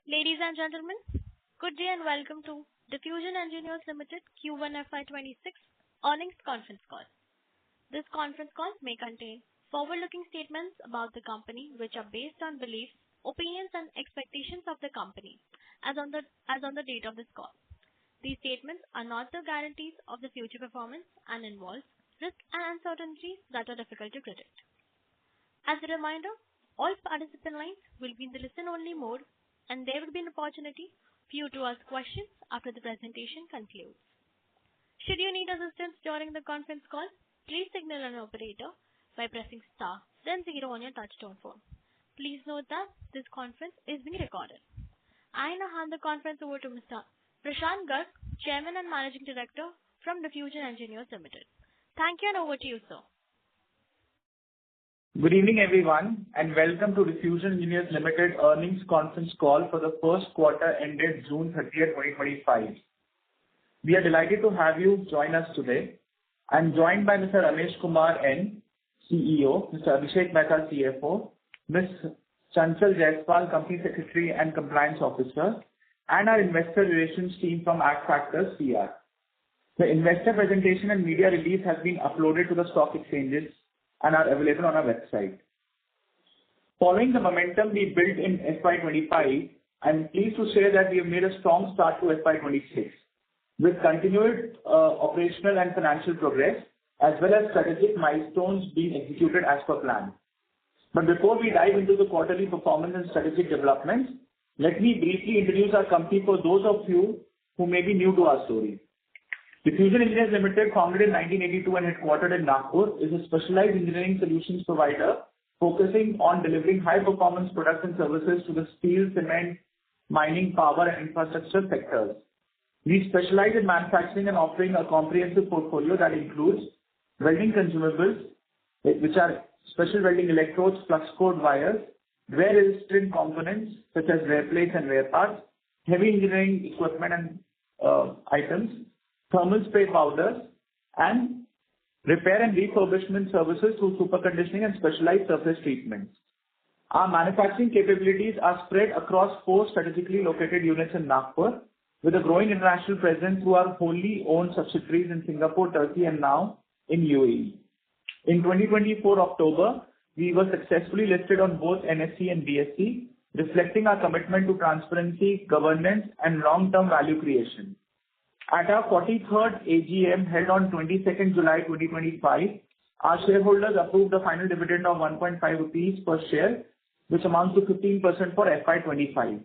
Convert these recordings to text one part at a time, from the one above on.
Ladies and gentlemen, good day and welcome to Diffusion Engineers Limited Q1 FY26 earnings conference call. This conference call may contain forward-looking statements about the company which are based on beliefs, opinions and expectations of the company as on the date of this call. These statements are not the guarantees of the future performance and involve risks and uncertainties that are difficult to predict. As a reminder, all participant lines will be in the listen-only mode and there will be an opportunity for you to ask questions after the presentation concludes. Should you need assistance during the conference call, please signal an operator by pressing star then 0 on your touchtone phone. Please note that this conference is being recorded. I now hand the conference over to Mr. Prashant Garg, Chairman and Managing Director from Diffusion Engineers Limited. Thank you and over to you, sir. Good evening, everyone, and welcome to Diffusion Engineers Limited earnings conference call for the first quarter ended June 30th, 2025. We are delighted to have you join us today. I am joined by Mr. Ramesh Kumar N, CEO, Mr. Abhishek Mehta, CFO, Ms. Chanchal Jaiswal, Company Secretary and Compliance Officer, and our investor relations team from Act Factors PR. The investor presentation and media release has been uploaded to the stock exchanges and are available on our website. Following the momentum we built in FY25, I am pleased to share that we have made a strong start to FY26 with continued operational and financial progress as well as strategic milestones being executed as per plan. But before we dive into the quarterly performance and strategic developments, let me briefly introduce our company for those of you who may be new to our story. Diffusion Engineers Limited, founded in 1982 and headquartered in Nagpur, is a specialized engineering solutions provider focusing on delivering high-performance products and services to the steel, cement, mining, power, and infrastructure sectors. We specialize in manufacturing and offering a comprehensive portfolio that includes welding consumables, which are special welding electrodes, flux core wires, wear-resistant components such as wear plates and wear parts, heavy engineering equipment and items, thermal spray powders, and repair and refurbishment services through super conditioning and specialized surface treatments. Our manufacturing capabilities are spread across 4 strategically located units in Nagpur, with a growing international presence through our wholly owned subsidiaries in Singapore, Turkey, and now in UAE. In 2024 October, we were successfully listed on both NSE and BSE, reflecting our commitment to transparency, governance, and long-term value creation. At our 43rd AGM held on 22nd July 2025, our shareholders approved a final dividend of 1.5 rupees per share, which amounts to 15% for FY25.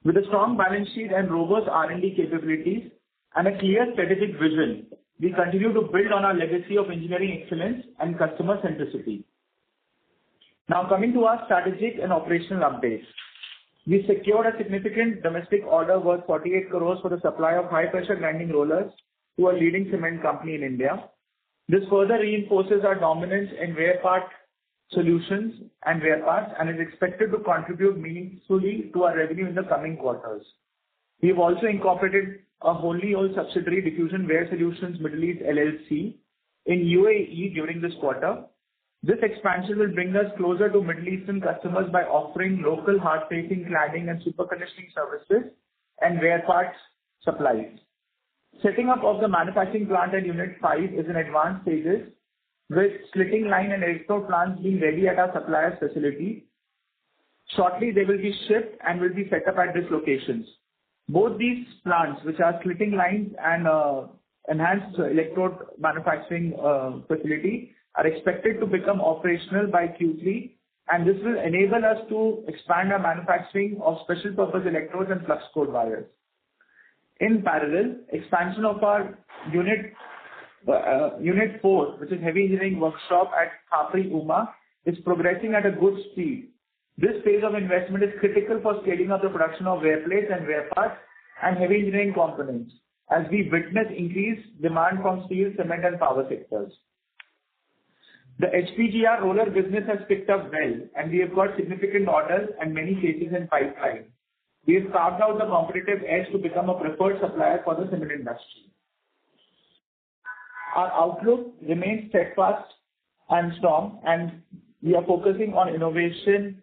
With a strong balance sheet and robust R&D capabilities and a clear strategic vision, we continue to build on our legacy of engineering excellence and customer centricity. Now coming to our strategic and operational updates. We secured a significant domestic order worth 48 crores for the supply of high-pressure grinding rollers to a leading cement company in India. This further reinforces our dominance in wear part solutions and wear parts and is expected to contribute meaningfully to our revenue in the coming quarters. We have also incorporated a wholly owned subsidiary, Diffusion Wear Solutions Middle East LLC, in UAE during this quarter. This expansion will bring us closer to Middle Eastern customers by offering local hard-facing cladding and super conditioning services and wear parts supplies. Setting up of the manufacturing plant at Unit 5 is in advanced stages, with slitting line and electrode plants being ready at our supplier's facility. Shortly, they will be shipped and will be set up at these locations. Both these plants, which are slitting lines and enhanced electrode manufacturing facility, are expected to become operational by Q3, and this will enable us to expand our manufacturing of special purpose electrodes and flux core wires. In parallel, expansion of our Unit 4, which is heavy engineering workshop at Khapri, Uma, is progressing at a good speed. This phase of investment is critical for scaling up the production of wear plates and wear parts and heavy engineering components, as we witness increased demand from steel, cement, and power sectors. The HPGR roller business has picked up well, and we have got significant orders and many cases in pipeline. We have carved out the competitive edge to become a preferred supplier for the cement industry. Our outlook remains steadfast and strong, and we are focusing on innovation,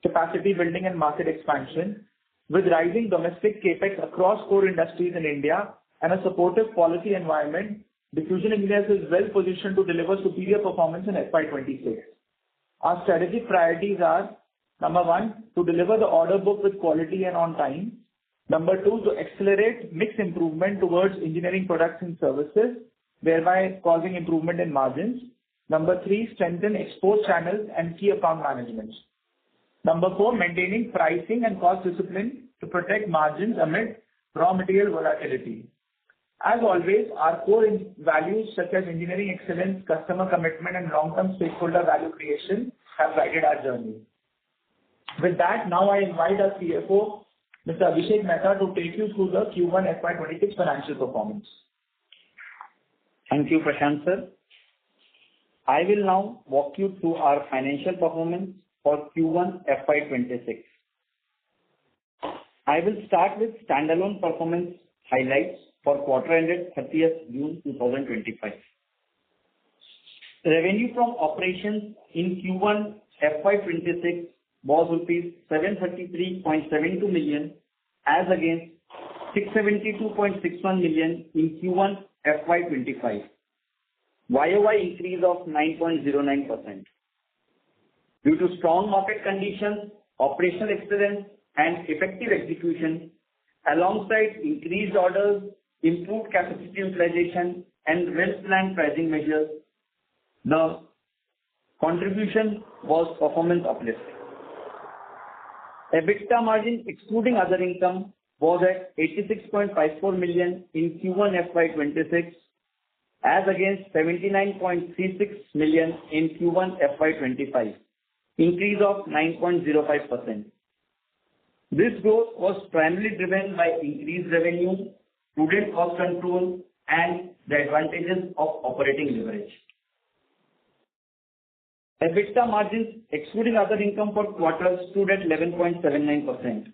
capacity building, and market expansion. With rising domestic capex across core industries in India and a supportive policy environment, Diffusion Engineers is well positioned to deliver superior performance in FY26. Our strategic priorities are: number one, to deliver the order book with quality and on time. Number two, to accelerate mix improvement towards engineering products and services, thereby causing improvement in margins. Number three, strengthen export channels and key account management. Number four, maintaining pricing and cost discipline to protect margins amid raw material volatility. As always, our core values such as engineering excellence, customer commitment, and long-term stakeholder value creation have guided our journey. With that, now I invite our CFO, Mr. Abhishek Mehta, to take you through the Q1 FY26 financial performance. Thank you, Prashant sir. I will now walk you through our financial performance for Q1 FY26. I will start with standalone performance highlights for quarter ended 30th June 2025. Revenue from operations in Q1 FY26 was rupees 733.72 million as against 672.61 million in Q1 FY25. YOY increase of 9.09%. Due to strong market conditions, operational excellence, and effective execution, alongside increased orders, improved capacity utilization, and well-planned pricing measures, the contribution was performance uplift. EBITDA margin excluding other income was at 86.54 million in Q1 FY26 as against 79.36 million in Q1 FY25, increase of 9.05%. This growth was primarily driven by increased revenue, prudent cost control, and the advantages of operating leverage. EBITDA margins excluding other income for quarter stood at 11.79%.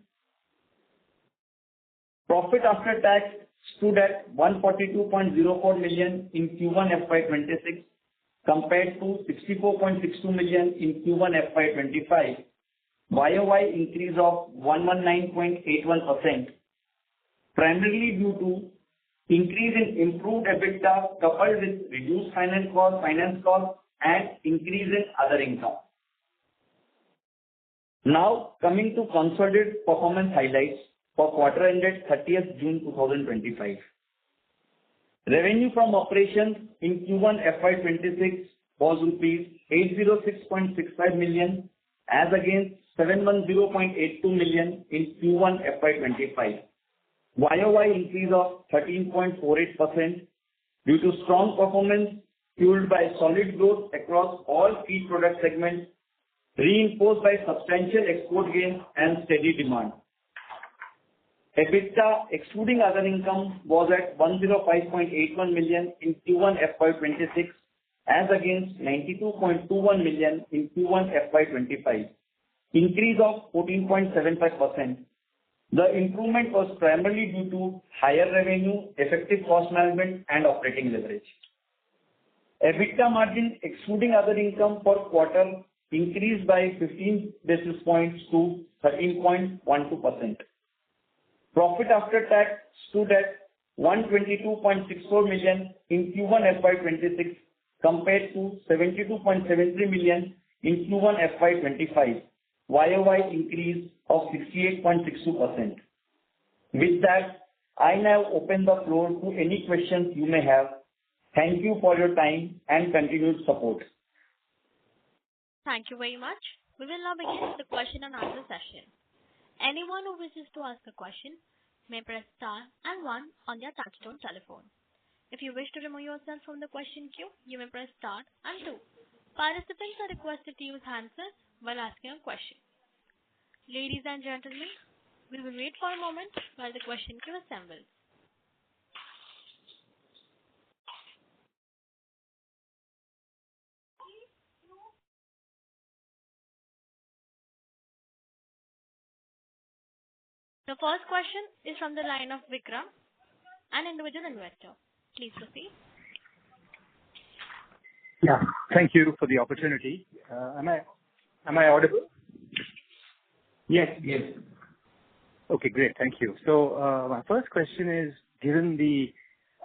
Profit after tax stood at 142.04 million in Q1 FY26 compared to 64.62 million in Q1 FY25, YOY increase of 119.81%, primarily due to increase in improved EBITDA coupled with reduced finance cost, and increase in other income. Now coming to consolidated performance highlights for quarter ended 30th June 2025. Revenue from operations in Q1 FY26 was rupees 806.65 million as against 710.82 million in Q1 FY25. YOY increase of 13.48% due to strong performance fueled by solid growth across all key product segments, reinforced by substantial export gains and steady demand. EBITDA excluding other income was at 105.81 million in Q1 FY26 as against 92.21 million in Q1 FY25, increase of 14.75%. The improvement was primarily due to higher revenue, effective cost management, and operating leverage. EBITDA margin excluding other income for quarter increased by 15 basis points to 13.12%. Profit after tax stood at 122.64 million in Q1 FY26 compared to 72.73 million in Q1 FY25, YOY increase of 68.62%. With that, I now open the floor to any questions you may have. Thank you for your time and continued support. Thank you very much. We will now begin the question and answer session. Anyone who wishes to ask a question may press star and one on their touchtone telephone. If you wish to remove yourself from the question queue, you may press star and two. Participants are requested to use handsets while asking a question. Ladies and gentlemen, we will wait for a moment while the question queue assembles. The first question is from the line of Vikram, an individual investor. Please proceed. Yeah, thank you for the opportunity. Am I audible? Yes. Okay, great. Thank you. So my first question is, given the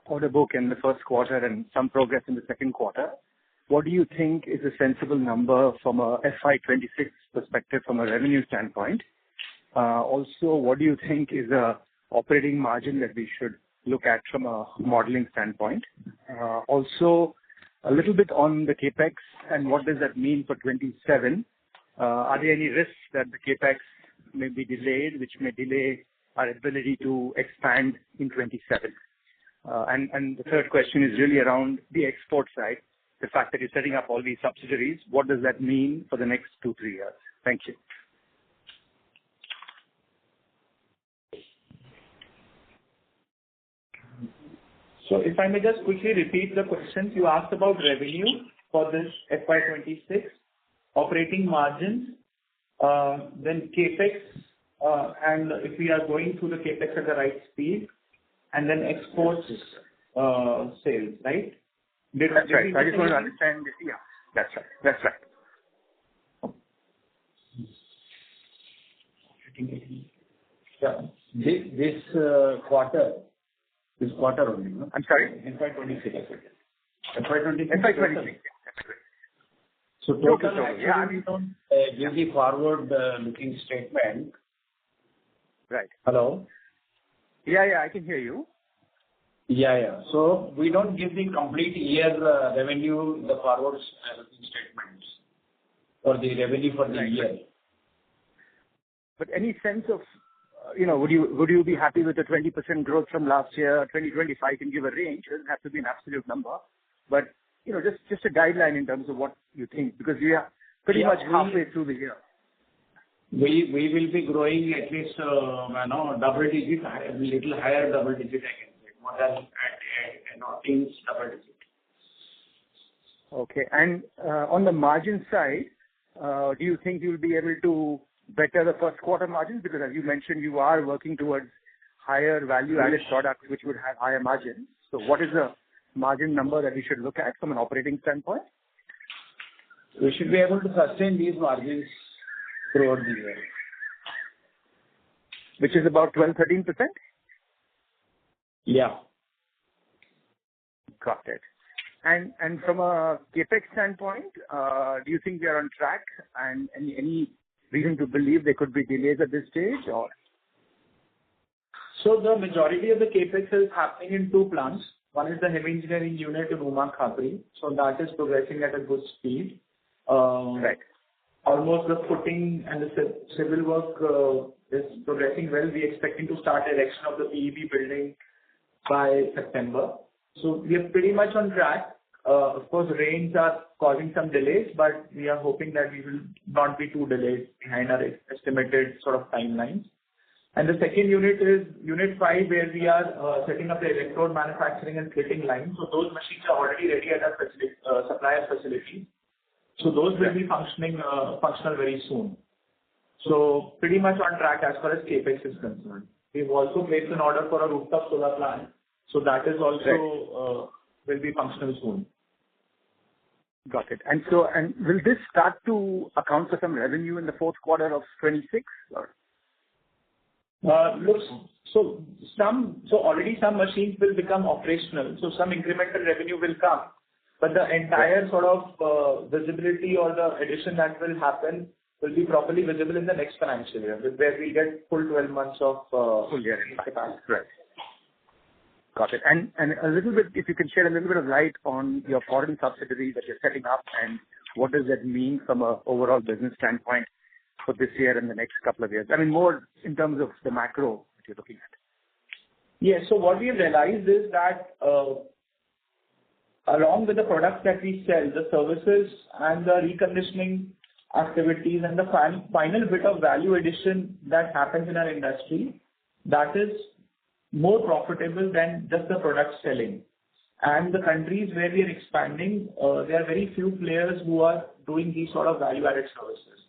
order book in the first quarter and some progress in the second quarter, what do you think is a sensible number from a FY26 perspective from a revenue standpoint? Also, what do you think is a operating margin that we should look at from a modeling standpoint? Also, a little bit on the CapEx and what does that mean for 27? Are there any risks that the CapEx may be delayed, which may delay our ability to expand in 27? And the third question is really around the export side, the fact that you're setting up all these subsidiaries. What does that mean for the next 2-3 years? Thank you. So if I may just quickly repeat the questions you asked about revenue for this FY26, operating margins, then CapEx, and if we are going through the CapEx at the right speed, and then exports sales, right? That's right. I just want to understand. Yeah, that's right. That's right. Yeah. This quarter only, no? I'm sorry? FY26. FY26. So total, actually, we don't give the forward-looking statement. Right. Hello? Yeah, I can hear you. Yeah. So we don't give the complete year revenue in the forward-looking statements or the revenue for the year. But any sense of, would you be happy with the 20% growth from last year? 2025 can give a range. It doesn't have to be an absolute number. But, just a guideline in terms of what you think, because we are pretty much halfway through the year. We will be growing at least, double digit, a little higher double digit, I can say, more than teens double digit. Okay. And on the margin side, do you think you'll be able to better the first quarter margins? Because as you mentioned, you are working towards higher value-added products, which would have higher margins. So what is the margin number that we should look at from an operating standpoint? We should be able to sustain these margins throughout the year. Which is about 12-13%? Yeah. Got it. And from a CapEx standpoint, do you think we are on track? And any reason to believe there could be delays at this stage, or? So the majority of the CapEx is happening in two plants. One is the heavy engineering unit in Uma Khapri. So that is progressing at a good speed. Right. Almost the footing and the civil work is progressing well. We are expecting to start erection of the PEB building by September. So we are pretty much on track. Of course, rains are causing some delays, but we are hoping that we will not be too delayed behind our estimated sort of timelines. And the second unit is Unit 5, where we are setting up the electrode manufacturing and slitting line. So those machines are already ready at our supplier facility. So those will be functional very soon. So pretty much on track as far as CapEx is concerned. We've also placed an order for a rooftop solar plant. So that is also will be functional soon. Got it. And will this start to account for some revenue in the fourth quarter of 26? Or? Already some machines will become operational. So some incremental revenue will come. But the entire sort of visibility or the addition that will happen will be properly visible in the next financial year, where we get full 12 months of full year capacity. Right. Got it. And a little bit, if you can shed a little bit of light on your foreign subsidiaries that you're setting up, and what does that mean from an overall business standpoint for this year and the next couple of years? I mean, more in terms of the macro that you're looking at. Yeah. So what we have realized is that along with the products that we sell, the services and the reconditioning activities and the final bit of value addition that happens in our industry, that is more profitable than just the product selling. And the countries where we are expanding, there are very few players who are doing these sort of value-added services.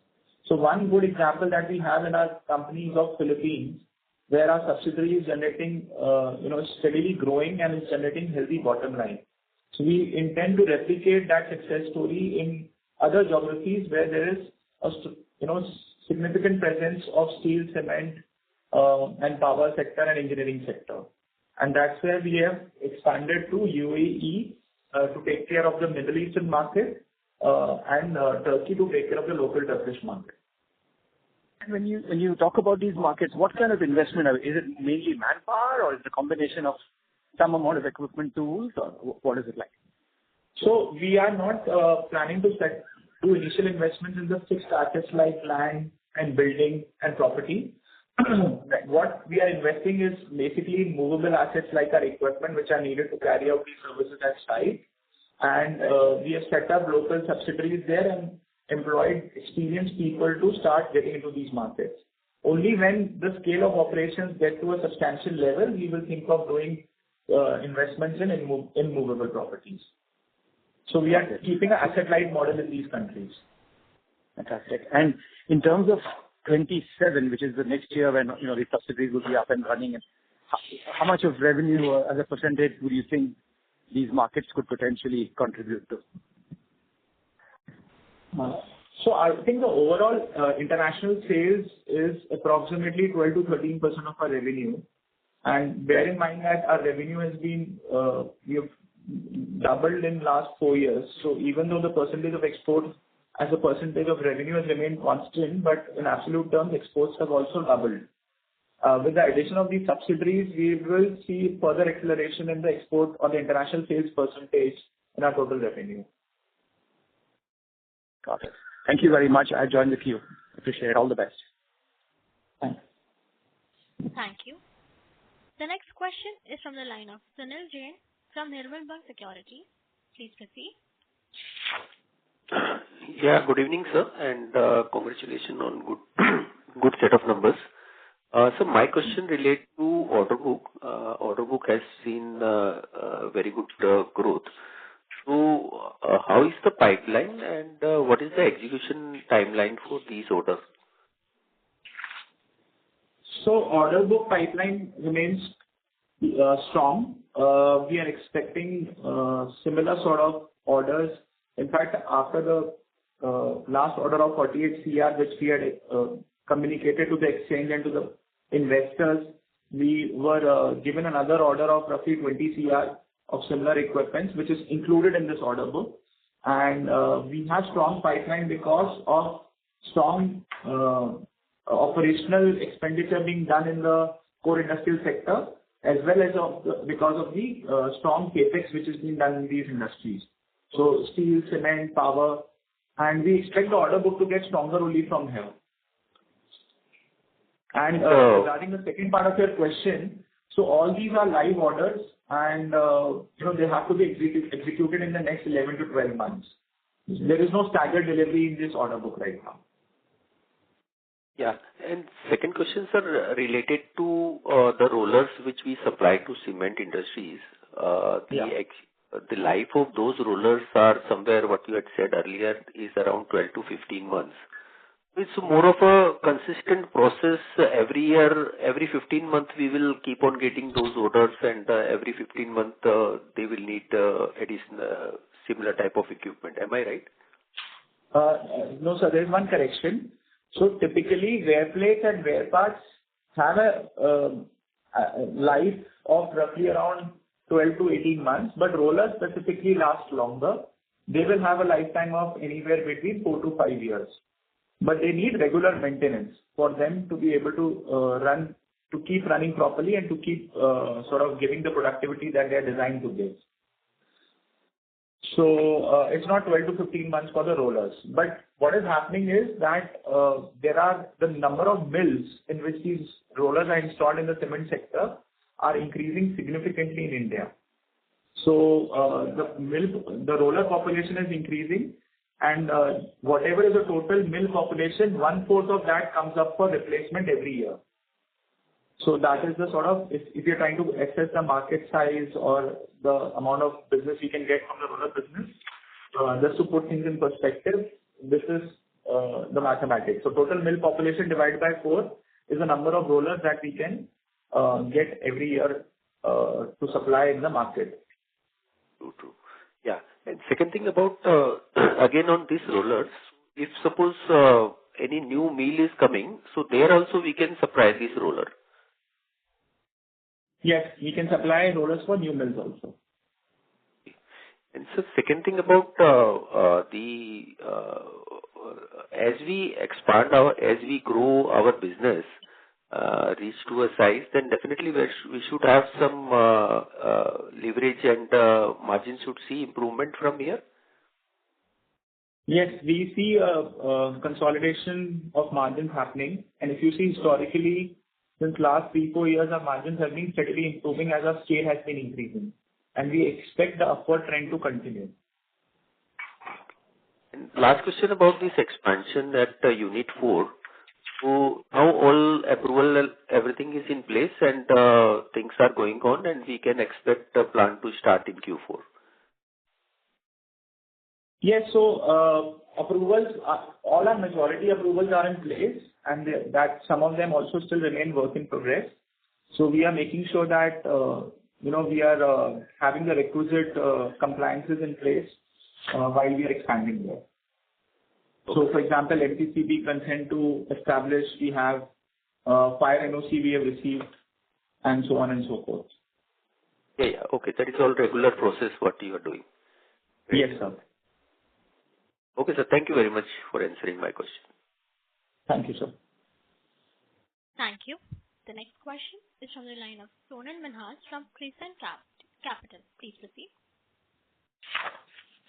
So one good example that we have in our company is of Philippines, where our subsidiary is generating, steadily growing and is generating healthy bottom line. So we intend to replicate that success story in other geographies where there is a significant presence of steel, cement, and power sector and engineering sector. And that's where we have expanded to UAE to take care of the Middle Eastern market and Turkey to take care of the local Turkish market. And when you talk about these markets, what kind of investment is it? Mainly manpower, or is it a combination of some amount of equipment, tools, or what is it like? So we are not planning to do initial investments in the fixed assets like land and building and property. What we are investing is basically in movable assets like our equipment, which are needed to carry out these services at site. And we have set up local subsidiaries there and employed experienced people to start getting into these markets. Only when the scale of operations get to a substantial level, we will think of doing investments in movable properties. So we are keeping an asset-light model in these countries. Fantastic. And in terms of 27, which is the next year when the subsidiaries will be up and running, and how much of revenue as a percentage would you think these markets could potentially contribute to? So I think the overall international sales is approximately 12 to 13% of our revenue. And bear in mind that our revenue has been, we have doubled in last 4 years. So even though the percentage of exports as a percentage of revenue has remained constant, but in absolute terms, exports have also doubled. With the addition of these subsidiaries, we will see further acceleration in the export or the international sales percentage in our total revenue. Got it. Thank you very much. I joined the queue. Appreciate it. All the best. Thanks. Thank you. The next question is from the line of Sunil Jain from Nirmal Bang Securities. Please proceed. Yeah, good evening, sir, and congratulations on good set of numbers. So my question relates to order book. Order book has seen very good growth. So how is the pipeline and what is the execution timeline for these orders? So order book pipeline remains strong. We are expecting similar sort of orders. In fact, after the last order of 48 CR, which we had communicated to the exchange and to the investors, we were given another order of roughly 20 CR of similar equipment, which is included in this order book. And we have strong pipeline because of strong operational expenditure being done in the core industrial sector, as well as because of the strong capex which is being done in these industries. So steel, cement, power, and we expect the order book to get stronger only from here. And regarding the second part of your question, so all these are live orders, and they have to be executed in the next 11 to 12 months. There is no staggered delivery in this order book right now. Yeah. And second question, sir, related to the rollers which we supply to cement industries. The life of those rollers are somewhere, what you had said earlier, is around 12 to 15 months. It's more of a consistent process. Every year, every 15 months, we will keep on getting those orders, and every 15 months, they will need additional similar type of equipment. Am I right? No, sir, there is one correction. So typically, wear plates and wear parts have a life of roughly around 12 to 18 months, but rollers specifically last longer. They will have a lifetime of anywhere between 4 to 5 years. But they need regular maintenance for them to be able to keep running properly and to keep sort of giving the productivity that they are designed to give. So it's not 12 to 15 months for the rollers. But what is happening is that there are the number of mills in which these rollers are installed in the cement sector are increasing significantly in India. So the roller population is increasing, and whatever is the total mill population, 1/4 of that comes up for replacement every year. So that is the sort of, if you're trying to assess the market size or the amount of business you can get from the roller business, just to put things in perspective, this is the mathematics. So total mill population divided by 4 is the number of rollers that we can get every year to supply in the market. True. Yeah. And second thing about, again on these rollers, if suppose any new mill is coming, so there also we can supply this roller. Yes, we can supply rollers for new mills also. And so second thing about as we as we grow our business, reach to a size, then definitely we should have some leverage and margins should see improvement from here. Yes, we see a consolidation of margins happening. And if you see historically, since last 3-4 years, our margins have been steadily improving as our scale has been increasing, and we expect the upward trend to continue. And last question about this expansion at Unit 4. So now all approval, everything is in place and things are going on, and we can expect the plant to start in Q4. Yes. So, approvals, all our majority approvals are in place, and that some of them also still remain work in progress. So we are making sure that, we are having the requisite compliances in place while we are expanding there. Okay. So, for example, MTCB consent to establish, we have fire NOC we have received, and so on and so forth. Yeah. Okay. That is all regular process what you are doing. Yes, sir. Okay, sir. Thank you very much for answering my question. Thank you, sir. Thank you. The next question is from the line of Sonal Minhas from Crescent Capital. Please proceed.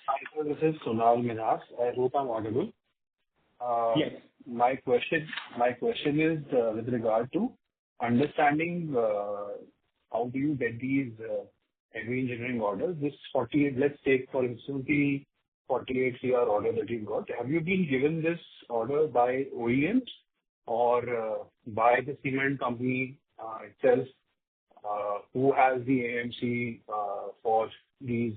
Hi, sir. This is Sonal Minhas. I hope I'm audible. Yes. My question is with regard to understanding how do you get these heavy engineering orders. This 48, let's take for instance the 48 CR order that you got. Have you been given this order by OEMs or by the cement company itself, who has the AMC for these?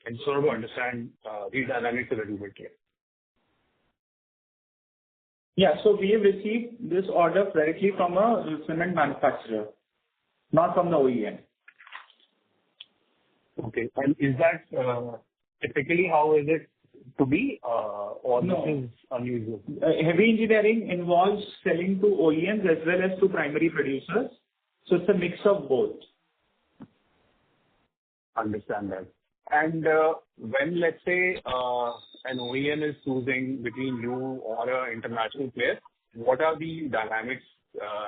And sort of understand the dynamics a little bit here. Yeah. So we have received this order directly from a cement manufacturer, not from the OEM. Okay. And is that typically how is it to be, or No. This is unusual? Heavy engineering involves selling to OEMs as well as to primary producers. So it's a mix of both. Understand that. And when, let's say, an OEM is choosing between you or an international player, what are the dynamics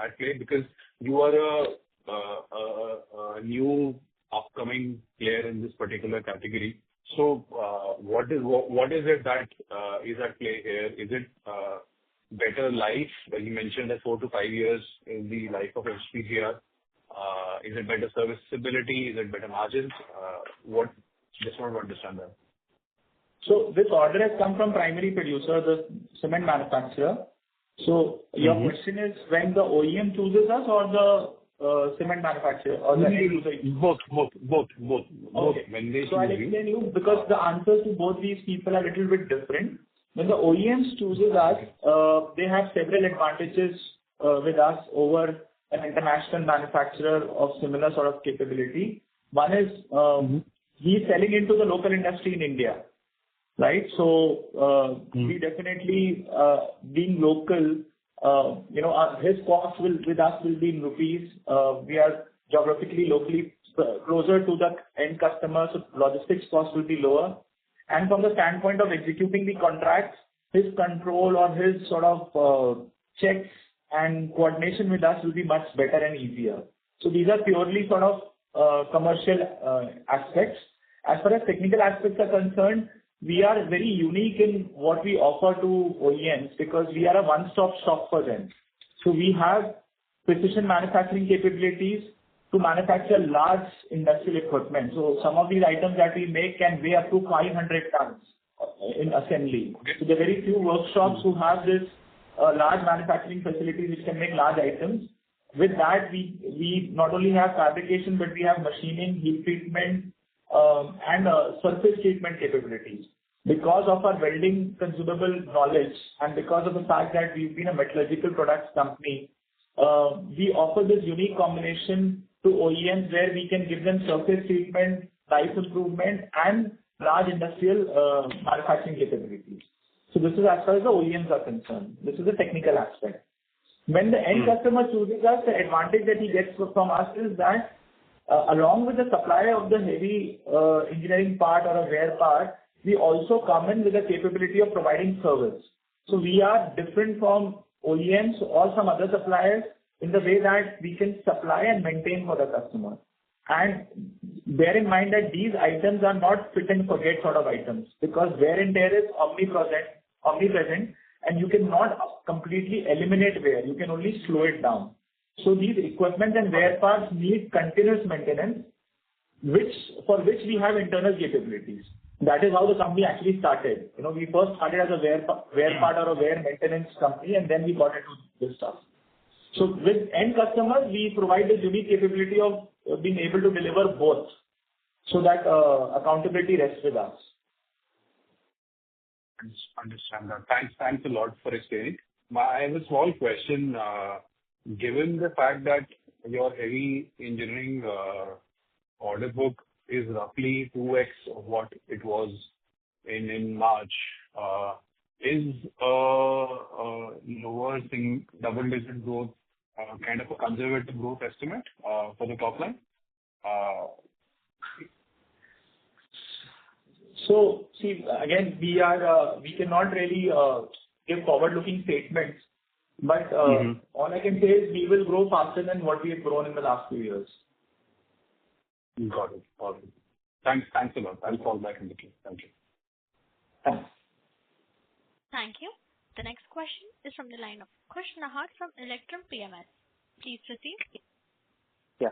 at play? Because you are a new upcoming player in this particular category. So what is it that is at play here? Is it better life? You mentioned that 4 to 5 years is the life of HPGR. Is it better serviceability? Is it better margins? Just want to understand that. So this order has come from primary producer, the cement manufacturer. So your question is when the OEM chooses us or the cement manufacturer or the end user? Both. Okay. When they So I'll explain you because the answers to both these people are a little bit different. When the OEMs chooses us, they have several advantages with us over an international manufacturer of similar sort of capability. One is he's selling into the local industry in India, right? So we definitely, being local, his cost with us will be in rupees. We are geographically, locally closer to the end customer, so logistics cost will be lower. And from the standpoint of executing the contracts, his control or his sort of checks and coordination with us will be much better and easier. So these are purely sort of commercial aspects. As far as technical aspects are concerned, we are very unique in what we offer to OEMs because we are a one-stop shop for them. So we have precision manufacturing capabilities to manufacture large industrial equipment. So some of these items that we make can weigh up to 500 tons in assembly. So there are very few workshops who have this large manufacturing facilities which can make large items. With that, we not only have fabrication, but we have machining, heat treatment, and surface treatment capabilities. Because of our welding consumable knowledge and because of the fact that we've been a metallurgical products company, we offer this unique combination to OEMs where we can give them surface treatment, price improvement, and large industrial manufacturing capabilities. So this is as far as the OEMs are concerned. This is the technical aspect. When the end customer chooses us, the advantage that he gets from us is that along with the supply of the heavy engineering part or a wear part, we also come in with the capability of providing service. So we are different from OEMs or some other suppliers in the way that we can supply and maintain for the customer. And bear in mind that these items are not fit and forget sort of items, because wear and tear is omnipresent, and you cannot completely eliminate wear. You can only slow it down. So these equipment and wear parts need continuous maintenance, for which we have internal capabilities. That is how the company actually started. We first started as a wear part or a wear maintenance company, and then we got into this stuff. So with end customers, we provide this unique capability of being able to deliver both, so that accountability rests with us. Understand that. Thanks a lot for explaining. I have a small question. Given the fact that your heavy engineering order book is roughly 2x of what it was in March, is lower double-digit growth kind of a conservative growth estimate for the top line? So, see, again, we cannot really give forward-looking statements, but all I can say is we will grow faster than what we have grown in the last few years. Got it. Thanks a lot. I'll fall back in the queue. Thank you. Thanks. Thank you. The next question is from the line of Khush Nahar from Electrum PMS. Please proceed. Yeah.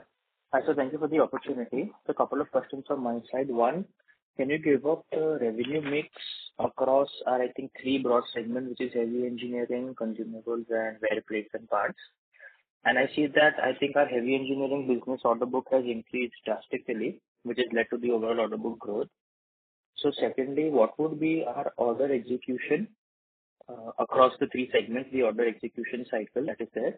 Hi, so thank you for the opportunity. So a couple of questions from my side. One, can you give up the revenue mix across our, I think, three broad segments, which is heavy engineering, consumables, and wear plates and parts? And I see that I think our heavy engineering business order book has increased drastically, which has led to the overall order book growth. So secondly, what would be our order execution across the three segments, the order execution cycle that is there?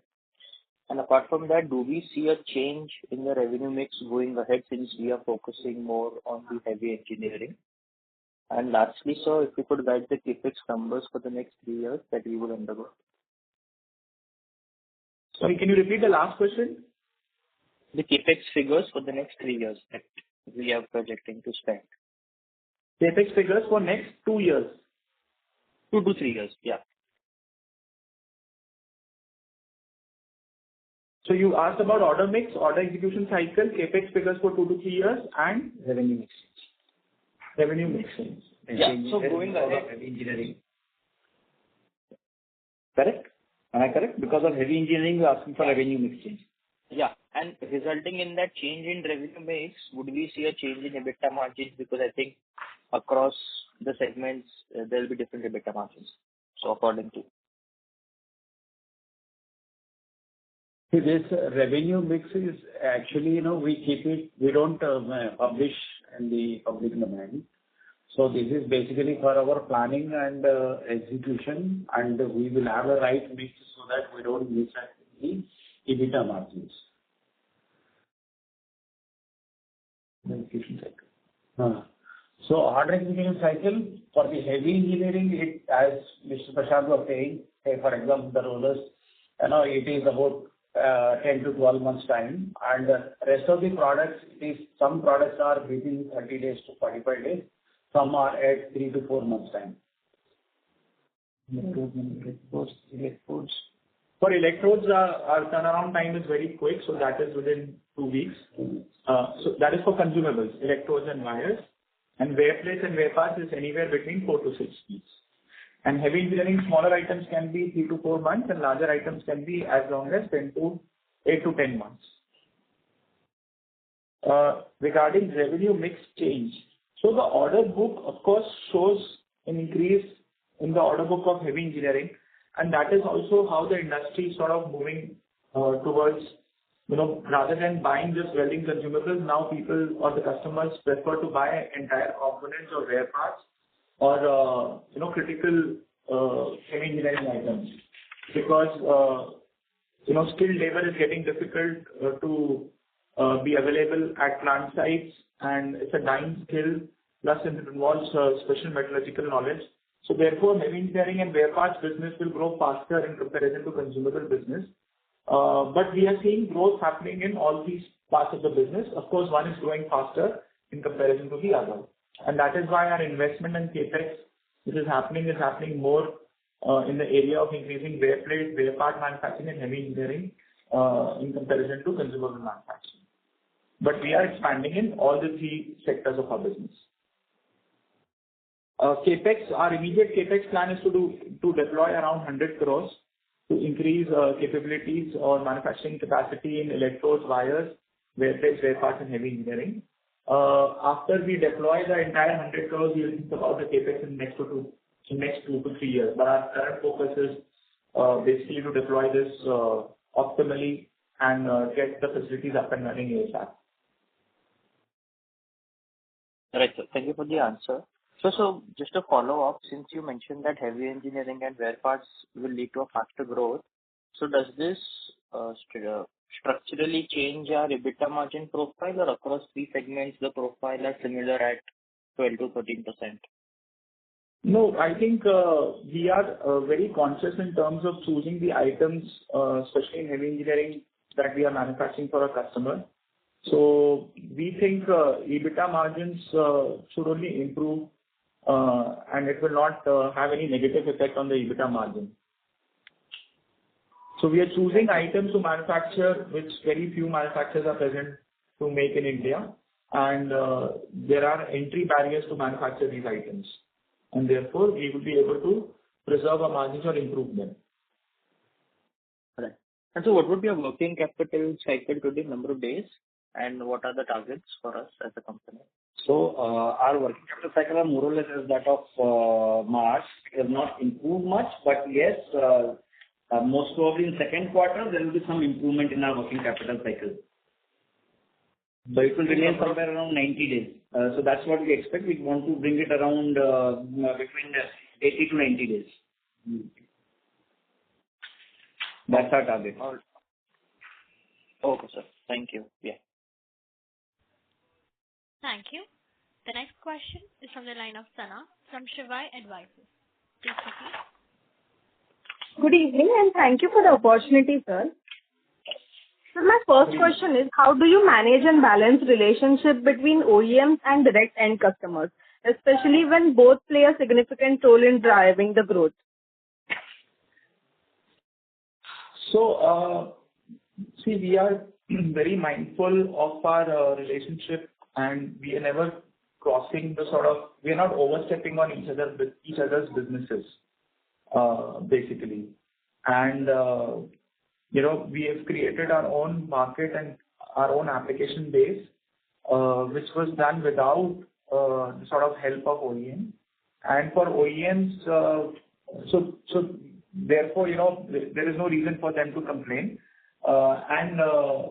And apart from that, do we see a change in the revenue mix going ahead since we are focusing more on the heavy engineering? And lastly, sir, if you could guide the CapEx numbers for the next 3 years that we will undergo. Sorry, can you repeat the last question? The CapEx figures for the next 3 years that we are projecting to spend. CapEx figures for next 2 years? 2 to 3 years, yeah. So you asked about order mix, order execution cycle, CapEx figures for 2 to 3 years, and Revenue mix. revenue mix change. Yeah, so going ahead. Heavy engineering. Correct? Am I correct? Because of heavy engineering, you're asking for revenue mix change. Yeah, and resulting in that change in revenue mix, would we see a change in EBITDA margins? Because I think across the segments, there will be different EBITDA margins. So according to. See, this revenue mix is actually, we keep it, we don't publish in the public domain. So this is basically for our planning and execution, and we will have a right mix so that we don't miss the EBITDA margins. Execution cycle. So order execution cycle for the heavy engineering, it, as Mr. Prashant was saying, say for example, the rollers, it is about 10 to 12 months time, and the rest of the products, some products are within 30 days to 45 days, some are at 3 to 4 months time. Electrodes. For electrodes, our turnaround time is very quick, so that is within 2 weeks. So that is for consumables, electrodes and wires. And wear plates and wear parts is anywhere between 4 to 6 weeks. And heavy engineering, smaller items can be 3 to 4 months, and larger items can be as long as 8 to 10 months. Regarding revenue mix change, so the order book, of course, shows an increase in the order book of heavy engineering, and that is also how the industry is sort of moving towards, rather than buying just welding consumables, now people or the customers prefer to buy entire components or wear parts or, critical heavy engineering items, because, skilled labor is getting difficult to be available at plant sites, and it's a dying skill, plus it involves special metallurgical knowledge. So therefore, heavy engineering and wear parts business will grow faster in comparison to consumable business. But we are seeing growth happening in all these parts of the business. Of course, one is growing faster in comparison to the other. And that is why our investment in CapEx, which is happening more in the area of increasing wear plate, wear part manufacturing and heavy engineering in comparison to consumable manufacturing. But we are expanding in all the three sectors of our business. CapEx, our immediate CapEx plan is to deploy around 100 crores to increase capabilities or manufacturing capacity in electrodes, wires, wear plates, wear parts and heavy engineering. After we deploy the entire 100 crores, we will think about the CapEx in next 2 to 3 years. But our current focus is basically to deploy this optimally and get the facilities up and running ASAP. Right, sir. Thank you for the answer. So just a follow-up, since you mentioned that heavy engineering and wear parts will lead to a faster growth, so does this structurally change our EBITDA margin profile, or across three segments the profile are similar at 12 to 13%? No, I think we are very conscious in terms of choosing the items, especially in heavy engineering, that we are manufacturing for our customer. So we think EBITDA margins should only improve and it will not have any negative effect on the EBITDA margin. So we are choosing items to manufacture which very few manufacturers are present to make in India, and there are entry barriers to manufacture these items, and therefore we will be able to preserve our margins or improve them. Right. And so what would be a working capital cycle today, number of days, and what are the targets for us as a company? So our working capital cycle are more or less as that of March. It has not improved much, but yes, most probably in second quarter there will be some improvement in our working capital cycle. So it will remain somewhere around 90 days. So that's what we expect. We want to bring it around between 80 to 90 days. That's our target. Okay, sir. Thank you. Yeah. Thank you. The next question is from the line of Sana from Shivai Advisors. Please proceed. Good evening and thank you for the opportunity, sir. So my first question is, how do you manage and balance relationship between OEMs and direct end customers, especially when both play a significant role in driving the growth? So, see, we are very mindful of our relationship, and we are never crossing the we are not overstepping on each other's businesses, basically. And, we have created our own market and our own application base, which was done without the help of OEM. And for OEMs, so therefore, there is no reason for them to complain. And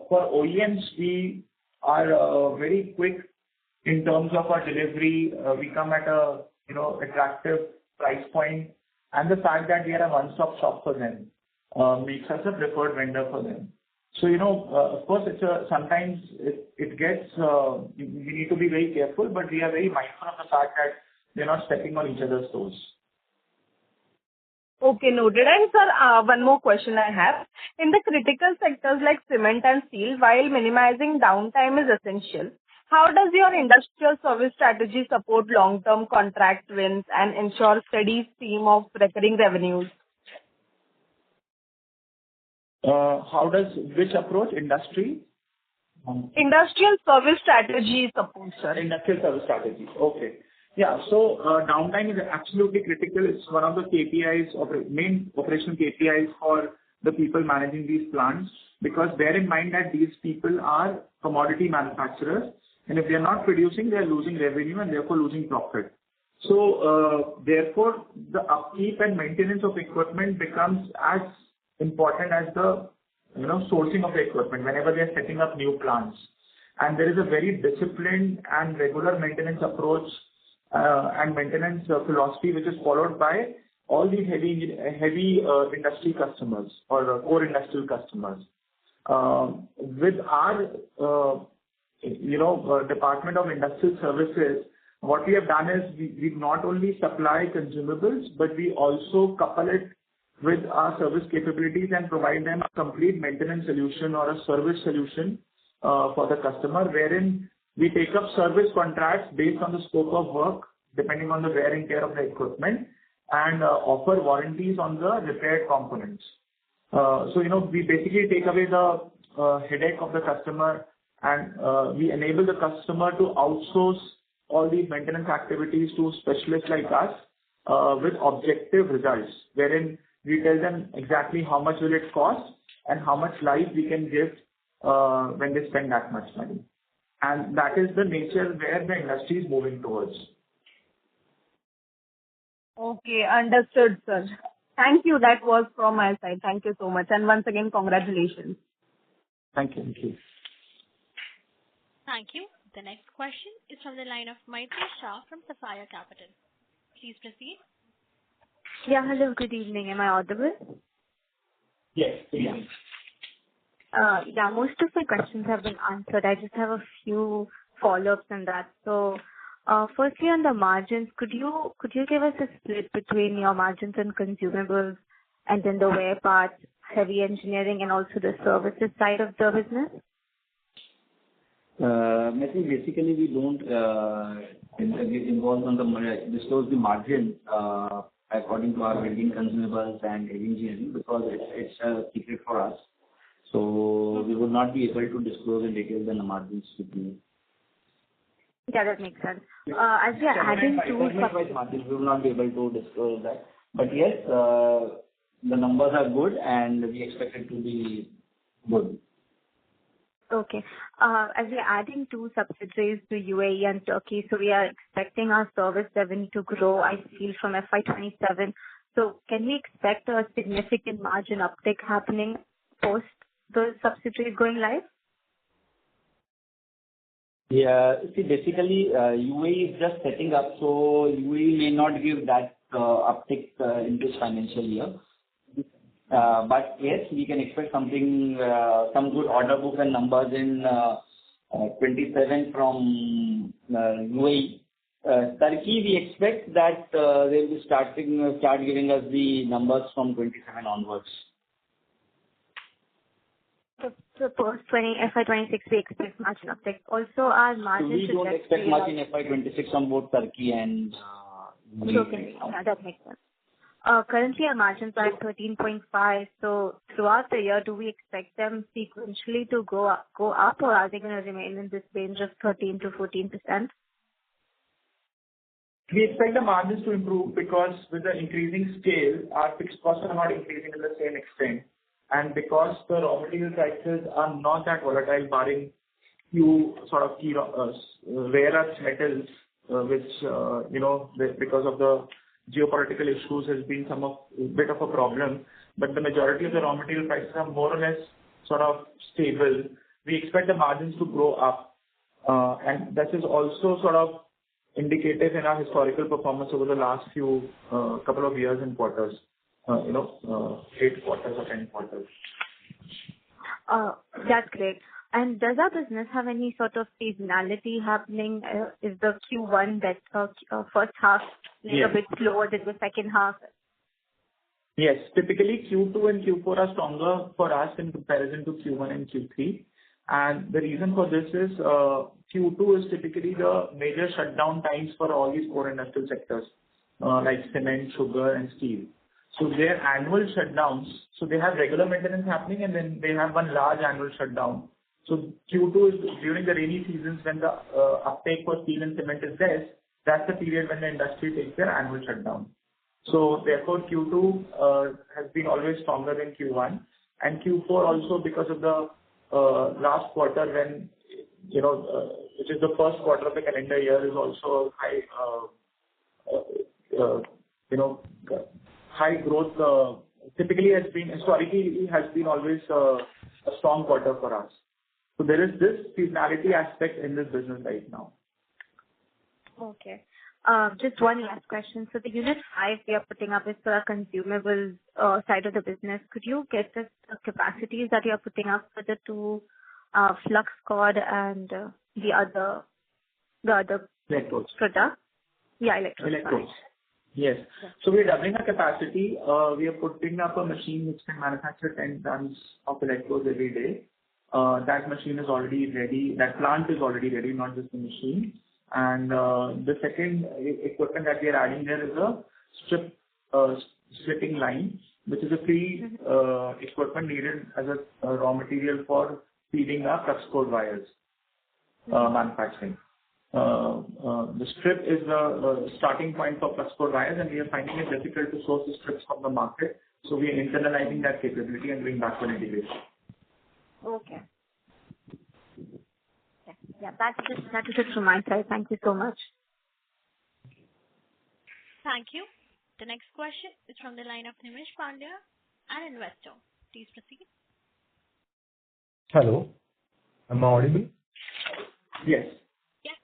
for OEMs, we are very quick in terms of our delivery. We come at a attractive price point, and the fact that we are a one-stop shop for them makes us a preferred vendor for them. So of course, sometimes it gets we need to be very careful, but we are very mindful of the fact that we are not stepping on each other's toes. Okay, noted. And sir, one more question I have. In the critical sectors like cement and steel, while minimizing downtime is essential, how does your industrial service strategy support long-term contract wins and ensure steady stream of recurring revenues? How does which approach? Industrial service strategy support, sir. Industrial service strategy. Okay. Yeah. So downtime is absolutely critical. It's one of the KPIs, main operational KPIs for the people managing these plants, because bear in mind that these people are commodity manufacturers, and if they are not producing, they are losing revenue and therefore losing profit. So therefore, the upkeep and maintenance of equipment becomes as important as the sourcing of the equipment whenever they are setting up new plants. And there is a very disciplined and regular maintenance approach and maintenance philosophy which is followed by all these heavy industry customers or core industrial customers. With our Department of Industrial Services, what we have done is we not only supply consumables, but we also couple it with our service capabilities and provide them a complete maintenance solution or a service solution for the customer, wherein we take up service contracts based on the scope of work, depending on the wear and tear of the equipment, and offer warranties on the repaired components. We basically take away the headache of the customer, and we enable the customer to outsource all these maintenance activities to specialists like us with objective results, wherein we tell them exactly how much will it cost and how much life we can give when they spend that much money. And that is the nature where the industry is moving towards. Okay, understood, sir. Thank you. That was from my side. Thank you so much. And once again, congratulations. Thank you. Thank you. The next question is from the line of Maitri Shah from Sapphire Capital. Please proceed. Yeah, hello, good evening. Am I audible? Yes. Yeah, most of my questions have been answered. I just have a few follow-ups on that. So, firstly, on the margins, could you give us a split between your margins and consumables, and then the wear parts, heavy engineering, and also the services side of the business? Basically, we don't get involved on disclose the margin according to our welding consumables and heavy engineering, because it's a secret for us. So we would not be able to disclose in detail the margins with you. Yeah, that makes sense. As we are adding two margins, we will not be able to disclose that. But yes, the numbers are good, and we expect it to be good. Okay. As we are adding two subsidiaries to UAE and Turkey, so we are expecting our service revenue to grow, I feel, from FY27. So can we expect a significant margin uptick happening post the subsidiaries going live? Yeah. See, basically, UAE is just setting up, so UAE may not give that uptick in this financial year. But yes, we can expect something, some good order book and numbers in 27 from UAE. Turkey, we expect that they'll be start giving us the numbers from 27 onwards. So post FY26, we expect margin uptick. Also, our margin we don't expect much in FY26 on both Turkey and UAE. Okay, yeah, that makes sense. Currently, our margins are at 13.5. So throughout the year, do we expect them sequentially to go up, or are they going to remain in this range of 13 to 14%? We expect the margins to improve because with the increasing scale, our fixed costs are not increasing to the same extent. And because the raw material prices are not that volatile, barring few sort of key rare earth metals, which, because of the geopolitical issues has been bit of a problem, but the majority of the raw material prices are more or less sort of stable. We expect the margins to grow up, and this is also sort of indicative in our historical performance over the last few couple of years and quarters, 8 quarters or 10 quarters. That's great. And does our business have any sort of seasonality happening? Is the Q1 that first half a bit slower than the second half? Yes. Typically, Q2 and Q4 are stronger for us in comparison to Q1 and Q3. And the reason for this is Q2 is typically the major shutdown times for all these core industrial sectors, like cement, sugar, and steel. So their annual shutdowns, so they have regular maintenance happening, and then they have one large annual shutdown. So Q2 is during the rainy seasons when the uptake for steel and cement is less. That's the period when the industry takes their annual shutdown. So therefore, Q2 has been always stronger than Q1, and Q4 also because of the last quarter when which is the first quarter of the calendar year, is also high growth. Typically historically has been always a strong quarter for us. So there is this seasonality aspect in this business right now. Okay. Just one last question. So the unit 5 we are putting up is for our consumables side of the business. Could you get the capacities that you are putting up for the two flux cord and the other Electrodes. product? Yeah, electrodes. Electrodes. Yes. So we're doubling our capacity. We are putting up a machine which can manufacture 10 tons of electrodes every day. That machine is already ready. That plant is already ready, not just the machine. And the second equipment that we are adding there is a stripping line, which is a free equipment needed as a raw material for feeding our flux core wires manufacturing. The strip is the starting point for flux core wires, and we are finding it difficult to source the strips from the market. So we are internalizing that capability and doing backward integration. Okay. Yeah, that is it from my side. Thank you so much. Thank you. The next question is from the line of Nimish Pandya, an investor. Please proceed. Hello. Am I audible? Yes. Yes.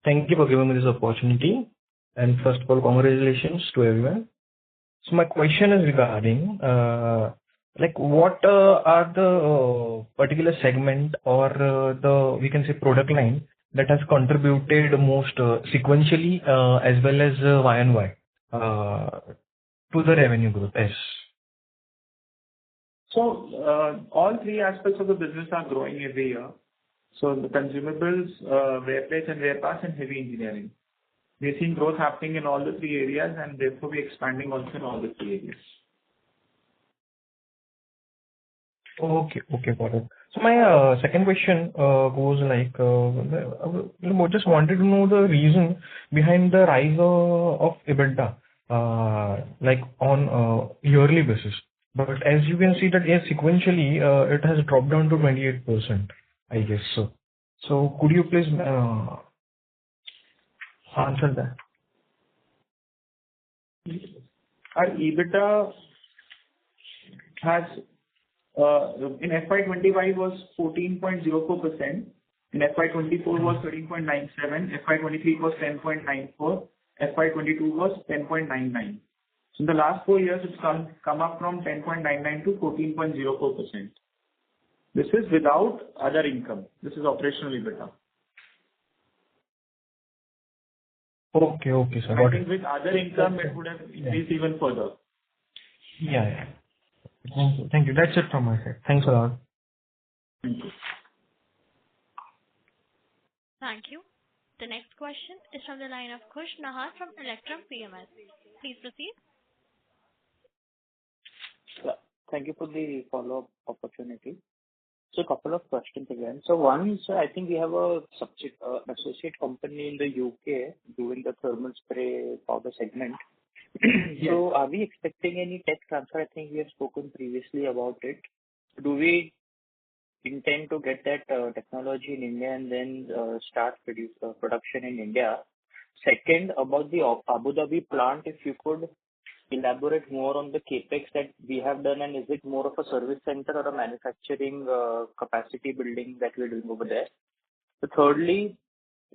Thank you for giving me this opportunity. And first of all, congratulations to everyone. So my question is regarding what are the particular segment or the, we can say, product line that has contributed most sequentially as well as Y&Y to the revenue growth? Yes. So all three aspects of the business are growing every year. So the consumables, wear plates and wear parts, and heavy engineering. We're seeing growth happening in all the three areas, and therefore we're expanding also in all the three areas. Okay, got it. So my second question goes like, I just wanted to know the reason behind the rise of EBITDA, like on yearly basis. But as you can see that yes, sequentially it has dropped down to 28%, I guess so. So could you please answer that? Our EBITDA has in FY25 was 14.04%, in FY24 was 13.97%, FY23 was 10.94%, FY22 was 10.99%. So in the last 4 years, it's come up from 10.99 to 14.04%. This is without other income. This is operational EBITDA. Okay, sir. I think with other income, it would have increased even further. Yeah. Thank you. That's it from my side. Thanks a lot. Thank you. Thank you. The next question is from the line of Khush Nahar from Electrum PMS. Please proceed. Thank you for the follow-up opportunity. So a couple of questions again. So one is, I think we have a associate company in the UK doing the thermal spray powder segment. So are we expecting any tech transfer? I think we have spoken previously about it. Do we intend to get that technology in India and then start production in India? Second, about the Abu Dhabi plant, if you could elaborate more on the capex that we have done, and is it more of a service center or a manufacturing capacity building that we're doing over there? So thirdly,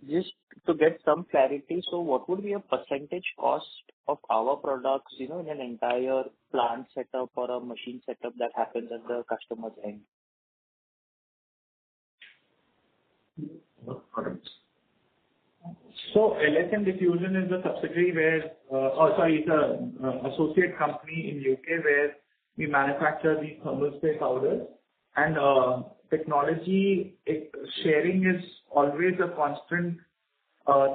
just to get some clarity, so what would be a percentage cost of our products, in an entire plant setup or a machine setup that happens at the customer's end? So LSM Diffusion is a subsidiary where, it's an associate company in UK where we manufacture these thermal spray powders. And technology sharing is always a constant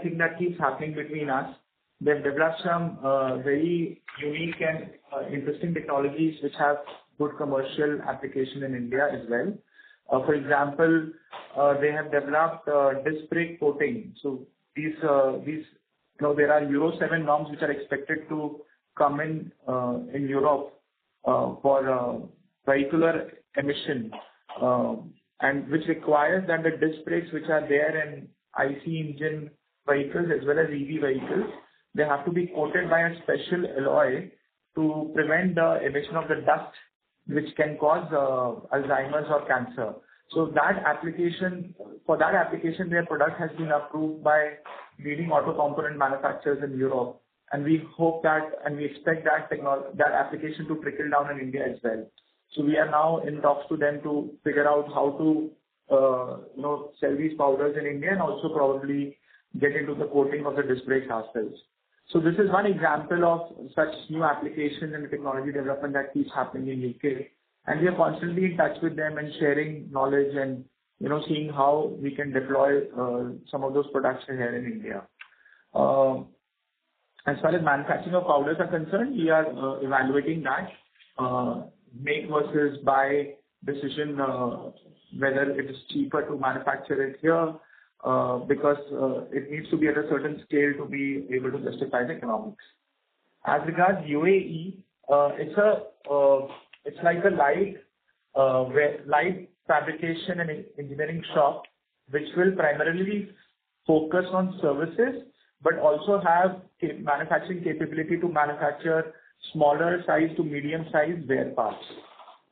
thing that keeps happening between us. They've developed some very unique and interesting technologies which have good commercial application in India as well. For example, they have developed disc brake coating. So these there are Euro 7 norms which are expected to come in Europe for vehicular emission, and which requires that the disc brakes which are there in IC engine vehicles as well as EV vehicles, they have to be coated by a special alloy to prevent the emission of the dust which can cause Alzheimer's or cancer. So for that application, their product has been approved by leading auto component manufacturers in Europe. And we hope that, and we expect that application to trickle down in India as well. So we are now in talks to them to figure out how to sell these powders in India and also probably get into the coating of the disc brakes ourselves. So this is one example of such new application and technology development that keeps happening in UK. And we are constantly in touch with them and sharing knowledge and, seeing how we can deploy some of those products here in India. As far as manufacturing of powders are concerned, we are evaluating that make versus buy decision, whether it is cheaper to manufacture it here, because it needs to be at a certain scale to be able to justify the economics. As regards UAE, it's like a light fabrication and engineering shop, which will primarily focus on services, but also have manufacturing capability to manufacture smaller size to medium size wear parts.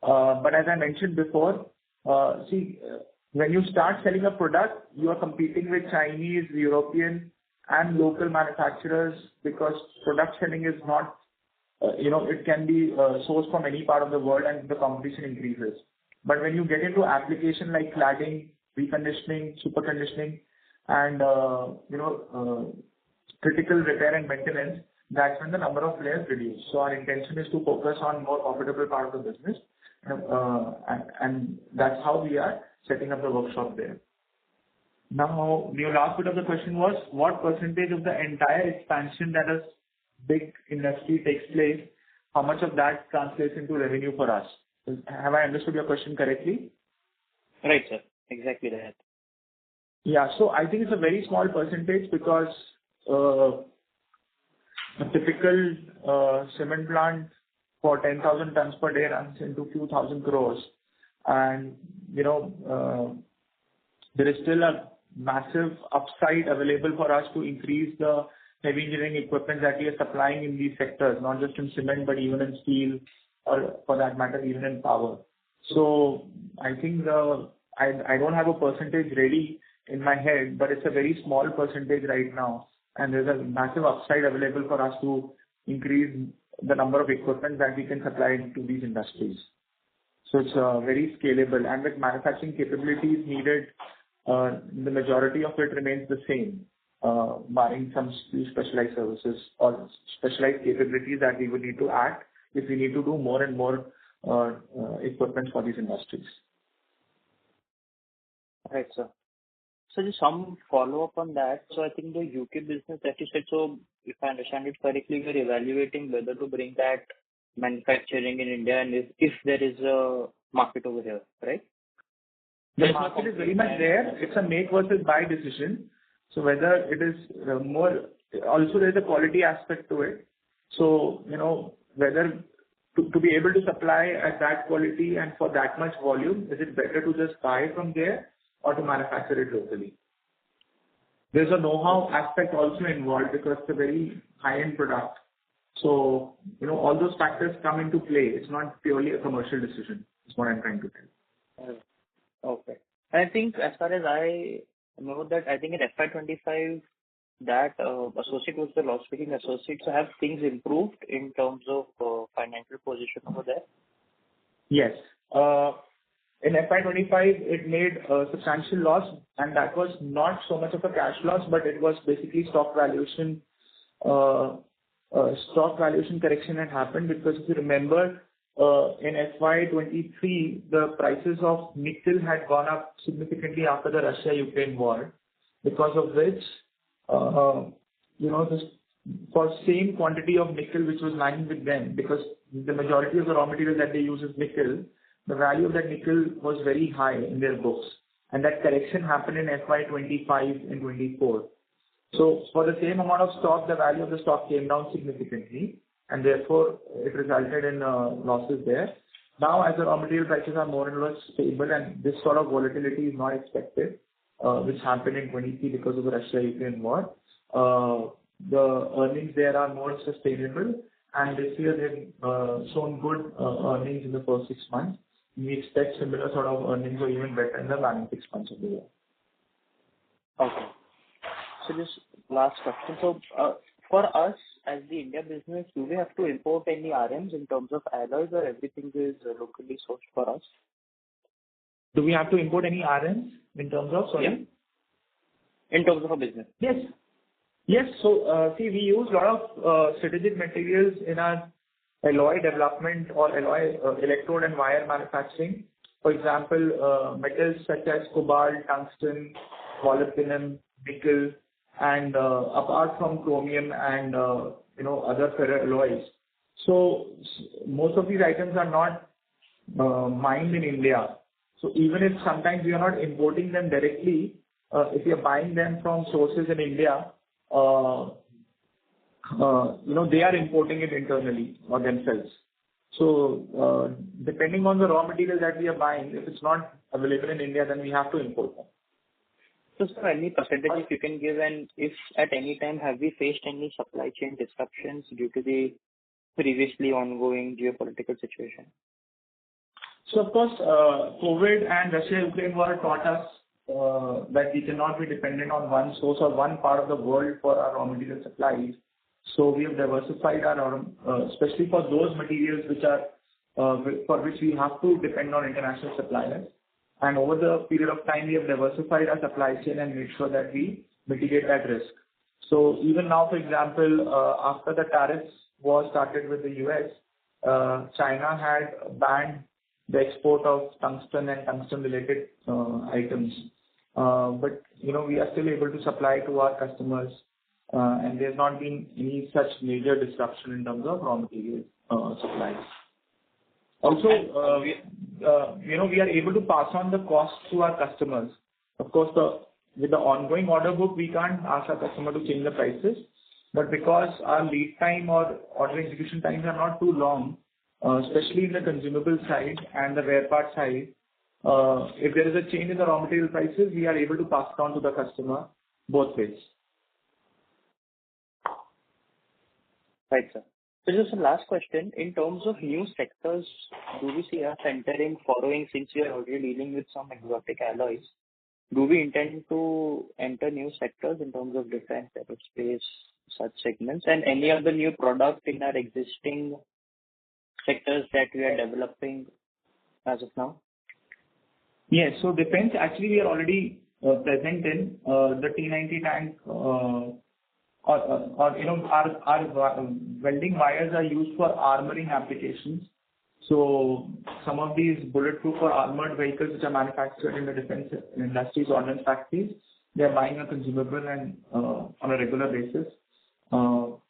But as I mentioned before, when you start selling a product, you are competing with Chinese, European, and local manufacturers, because product selling is not, it can be sourced from any part of the world, and the competition increases. But when you get into application like cladding, reconditioning, super conditioning, and critical repair and maintenance, that's when the number of players reduce. So our intention is to focus on more profitable part of the business, and that's how we are setting up the workshop there. Now, your last bit of the question was, what percentage of the entire expansion that a big industry takes place, how much of that translates into revenue for us? Have I understood your question correctly? Right, sir. Exactly that. Yeah. So I think it's a very small percentage, because a typical cement plant for 10,000 tons per day runs into a few thousand crores. And, there is still a massive upside available for us to increase the heavy engineering equipment that we are supplying in these sectors, not just in cement, but even in steel, or for that matter, even in power. So I think I don't have a percentage ready in my head, but it's a very small percentage right now. And there's a massive upside available for us to increase the number of equipment that we can supply into these industries. So it's very scalable, and with manufacturing capabilities needed, the majority of it remains the same, barring some specialized services or specialized capabilities that we would need to add if we need to do more and more equipment for these industries. Right, sir. So just some follow-up on that. So I think the UK business that you said, so if I understand it correctly, you're evaluating whether to bring that manufacturing in India, and if there is a market over here, right? The market is very much there. It's a make versus buy decision. So whether it is also there's a quality aspect to it. So, whether to be able to supply at that quality and for that much volume, is it better to just buy from there or to manufacture it locally? There's a know-how aspect also involved, because it's a very high-end product. So, all those factors come into play. It's not purely a commercial decision, is what I'm trying to tell. Okay. And I think as far as I know that, I think in FY25, that associate was the loss-making associate. So have things improved in terms of financial position over there? Yes. In FY25, it made a substantial loss, and that was not so much of a cash loss, but it was basically stock valuation. Stock valuation correction had happened, because if you remember, in FY23, the prices of nickel had gone up significantly after the Russia-Ukraine war, because of which, for same quantity of nickel which was lying with them, because the majority of the raw material that they use is nickel, the value of that nickel was very high in their books. And that correction happened in FY25 and 24. So for the same amount of stock, the value of the stock came down significantly, and therefore it resulted in losses there. Now, as the raw material prices are more and less stable, and this sort of volatility is not expected, which happened in 23 because of the Russia-Ukraine war, the earnings there are more sustainable, and this year they've shown good earnings in the first 6 months. We expect similar sort of earnings or even better in the balance 6 months of the year. Okay. So just last question. So for us as the India business, do we have to import any RMs in terms of alloys, or everything is locally sourced for us? Do we have to import any RNs in terms of, sorry? Yeah. In terms of a business. Yes. Yes. So, see, we use a lot of strategic materials in our alloy development or alloy electrode and wire manufacturing. For example, metals such as cobalt, tungsten, molybdenum, nickel, and apart from chromium and other ferroalloys. So most of these items are not mined in India. So even if sometimes we are not importing them directly, if we are buying them from sources in India, they are importing it internally or themselves. So depending on the raw material that we are buying, if it's not available in India, then we have to import them. So, sir, any percentage you can give, and if at any time have we faced any supply chain disruptions due to the previously ongoing geopolitical situation? So, of course, COVID and Russia-Ukraine war taught us that we cannot be dependent on one source or one part of the world for our raw material supplies. So we have diversified our, especially for those materials which are for which we have to depend on international suppliers. And over the period of time, we have diversified our supply chain and made sure that we mitigate that risk. So even now, for example, after the tariffs war started with the US, China had banned the export of tungsten and tungsten-related items. But we are still able to supply to our customers, and there's not been any such major disruption in terms of raw material supplies. Also, we are able to pass on the cost to our customers. Of course, with the ongoing order book, we can't ask our customer to change the prices. But because our lead time or order execution times are not too long, especially in the consumable side and the wear part side, if there is a change in the raw material prices, we are able to pass it on to the customer both ways. Right, sir. So just a last question. In terms of new sectors, do we see us entering, following, since we are already dealing with some exotic alloys, do we intend to enter new sectors in terms of defense, aerospace, such segments, and any other new product in our existing sectors that we are developing as of now? Yes. So defense, actually, we are already present in the T90 tank, our welding wires are used for armoring applications. So some of these bulletproof or armored vehicles which are manufactured in the defense industries, ordnance factories, they are buying a consumable and on a regular basis. So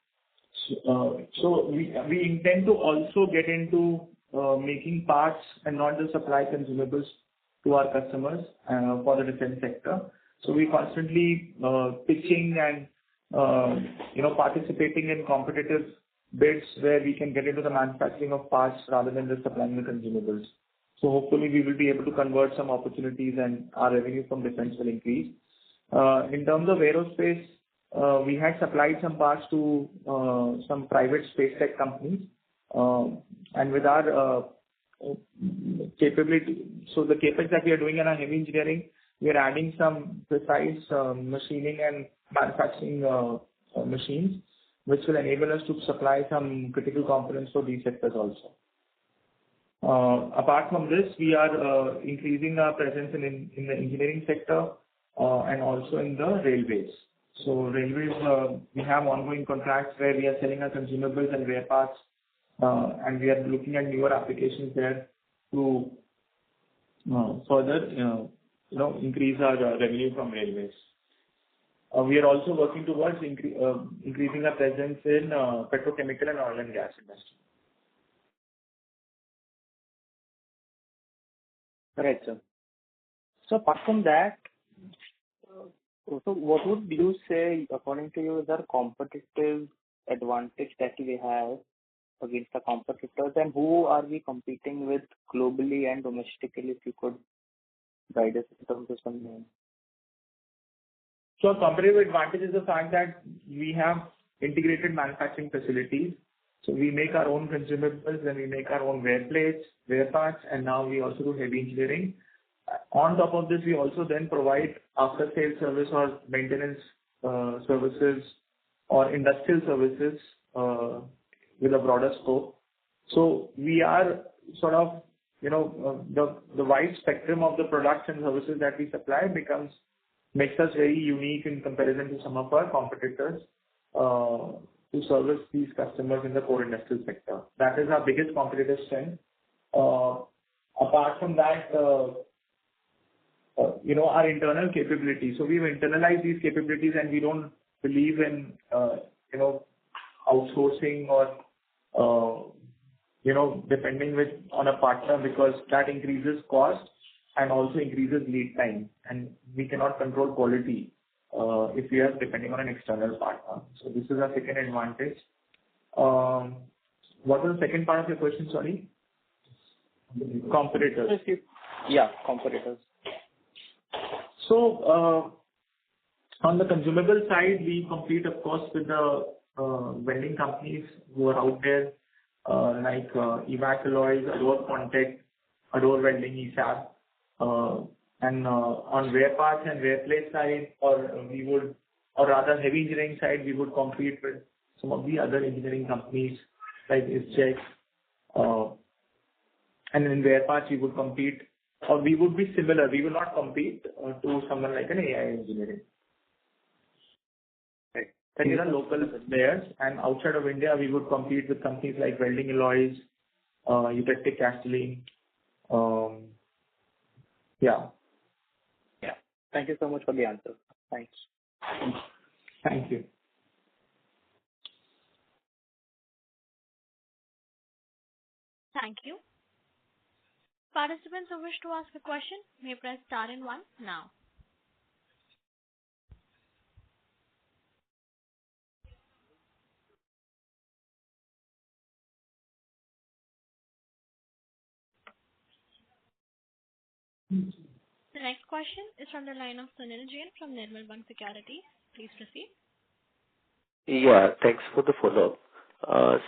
we intend to also get into making parts and not just supply consumables to our customers for the defense sector. So we constantly pitching and participating in competitive bids where we can get into the manufacturing of parts rather than just supplying the consumables. So hopefully we will be able to convert some opportunities and our revenue from defense will increase. In terms of aerospace, we had supplied some parts to some private space tech companies, and with our capability, so the capex that we are doing in our heavy engineering, we are adding some precise machining and manufacturing machines, which will enable us to supply some critical components for these sectors also. Apart from this, we are increasing our presence in the engineering sector and also in the railways. So railways, we have ongoing contracts where we are selling our consumables and wear parts, and we are looking at newer applications there to further increase our revenue from railways. We are also working towards increasing our presence in petrochemical and oil and gas industry. Right, sir. So apart from that, so what would you say, according to you, is our competitive advantage that we have against the competitors, and who are we competing with globally and domestically, if you could guide us in terms of some name? So our competitive advantage is the fact that we have integrated manufacturing facilities. So we make our own consumables and we make our own wear plates, wear parts, and now we also do heavy engineering. On top of this, we also then provide after-sales service or maintenance services or industrial services with a broader scope. So we are sort of the wide spectrum of the products and services that we supply makes us very unique in comparison to some of our competitors to service these customers in the core industrial sector. That is our biggest competitive strength. Apart from that, our internal capabilities. So we've internalized these capabilities, and we don't believe in outsourcing or depending on a partner, because that increases cost and also increases lead time, and we cannot control quality if we are depending on an external partner. So this is our second advantage. What was the second part of your question? Sorry. Competitors. Yeah, competitors. So on the consumable side, we compete, of course, with the welding companies who are out there, like Evac Alloys, Adore Contec, Adore Welding, ESAB. And on wear parts and wear plate side, or rather heavy engineering side, we would compete with some of the other engineering companies like ISCHEC. And in wear parts, we would compete, or we would be similar. We will not compete to someone like an AI engineering. Right. These are local players, and outside of India, we would compete with companies like Welding Alloys, Eutectic Castellane. Yeah. Thank you so much for the answer. Thanks. Thank you. Thank you. Participants who wish to ask a question may press star and 1 now. The next question is from the line of Sunil Jain from Nirmal Bang Securities. Please proceed. Yeah, thanks for the follow-up.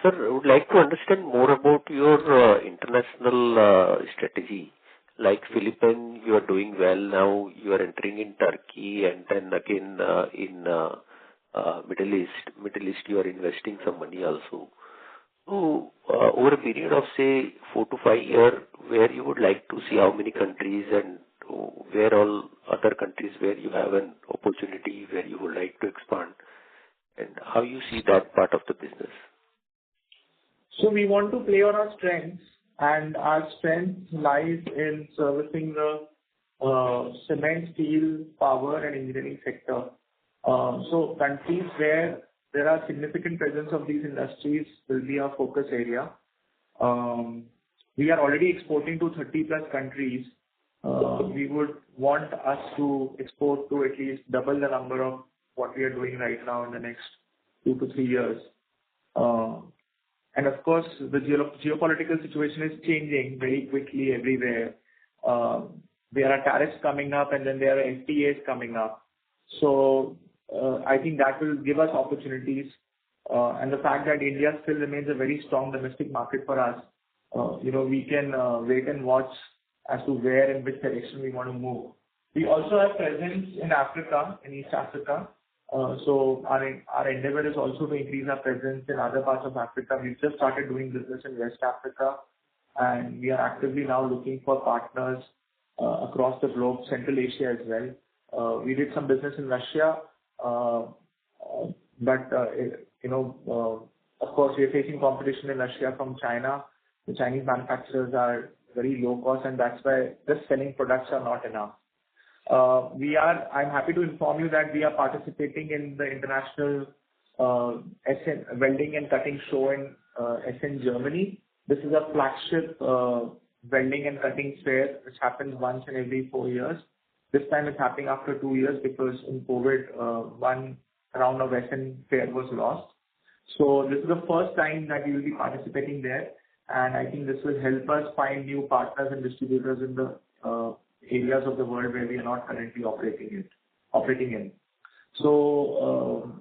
Sir, I would like to understand more about your international strategy. Like Philippines, you are doing well now. You are entering in Turkey, and then again in Middle East. Middle East, you are investing some money also. So, over a period of say 4 to 5 years, where you would like to see how many countries and where all other countries where you have an opportunity where you would like to expand, and how you see that part of the business? So we want to play on our strengths, and our strength lies in servicing the cement, steel, power, and engineering sector. So countries where there are significant presence of these industries will be our focus area. We are already exporting to 30 plus countries. We would want us to export to at least double the number of what we are doing right now in the next 2 to 3 years. And of course, the geopolitical situation is changing very quickly everywhere. There are tariffs coming up, and then there are FTAs coming up. So I think that will give us opportunities. And the fact that India still remains a very strong domestic market for us, we can wait and watch as to where and which direction we want to move. We also have presence in Africa, in East Africa. So our endeavor is also to increase our presence in other parts of Africa. We've just started doing business in West Africa, and we are actively now looking for partners across the globe, Central Asia as well. We did some business in Russia, but of course, we are facing competition in Russia from China. The Chinese manufacturers are very low cost, and that's why just selling products are not enough. I'm happy to inform you that we are participating in the international Essen welding and cutting show in Essen, Germany. This is a flagship welding and cutting fair, which happens once in every 4 years. This time it's happening after 2 years because in COVID, one round of Essen fair was lost. So this is the first time that we will be participating there, and I think this will help us find new partners and distributors in the areas of the world where we are not currently operating in. So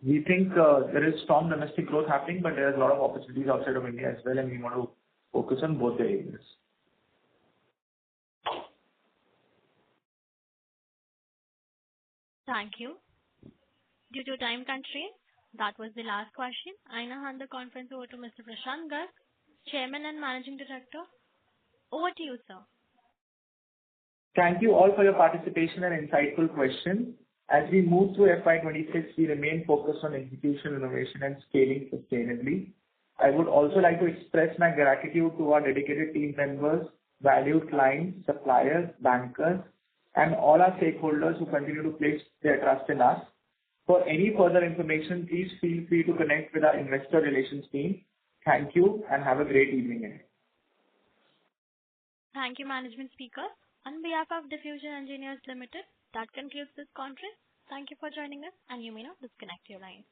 we think there is strong domestic growth happening, but there is a lot of opportunities outside of India as well, and we want to focus on both the areas. Thank you. Due to time constraints, that was the last question. I now hand the conference over to Mr. Prashant Garg, Chairman and Managing Director, Over to you, sir. Thank you all for your participation and insightful questions. As we move through FY26, we remain focused on execution, innovation, and scaling sustainably. I would also like to express my gratitude to our dedicated team members, valued clients, suppliers, bankers, and all our stakeholders who continue to place their trust in us. For any further information, please feel free to connect with our investor relations team. Thank you, and have a great evening ahead. Thank you, management speakers. On behalf of Diffusion Engineers Limited, that concludes this conference. Thank you for joining us, and you may now disconnect your lines.